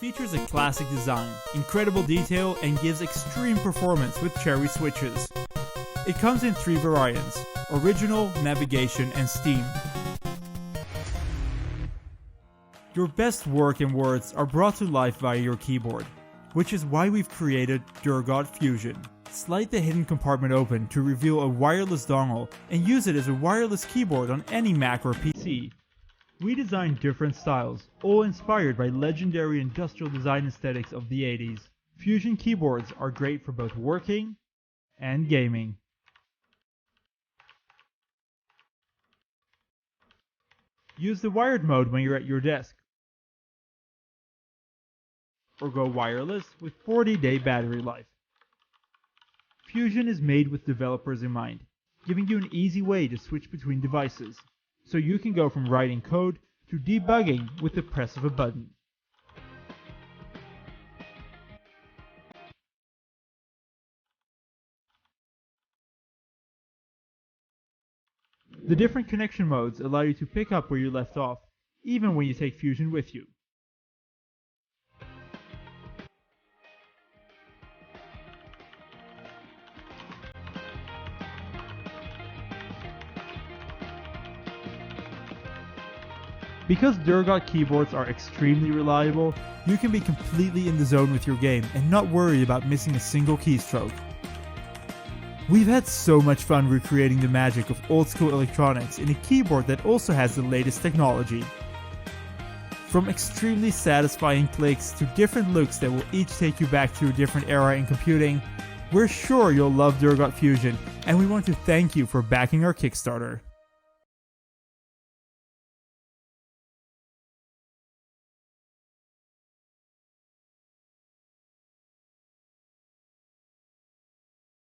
features a classic design, incredible detail, and gives extreme performance with cherry switches. It comes in 3 variants: Original, Navigation, and Steam. Your best work and words are brought to life via your keyboard, which is why we've created DURGOD Fusion. Slide the hidden compartment open to reveal a wireless dongle and use it as a wireless keyboard on any Mac or PC. We designed different styles, all inspired by legendary industrial design aesthetics of the 80s. Fusion keyboards are great for both working and gaming. Use the wired mode when you're at your desk, or go wireless with 40-day battery life. Fusion is made with developers in mind, giving you an easy way to switch between devices, so you can go from writing code to debugging with the press of a button. The different connection modes allow you to pick up where you left off, even when you take Fusion with you. Because DURGOD keyboards are extremely reliable, you can be completely in the zone with your game and not worry about missing a single keystroke. We've had so much fun recreating the magic of old school electronics in a keyboard that also has the latest technology. From extremely satisfying clicks to different looks that will each take you back to a different era in computing, we're sure you'll love DURGOD Fusion, and we want to thank you for backing our Kickstarter.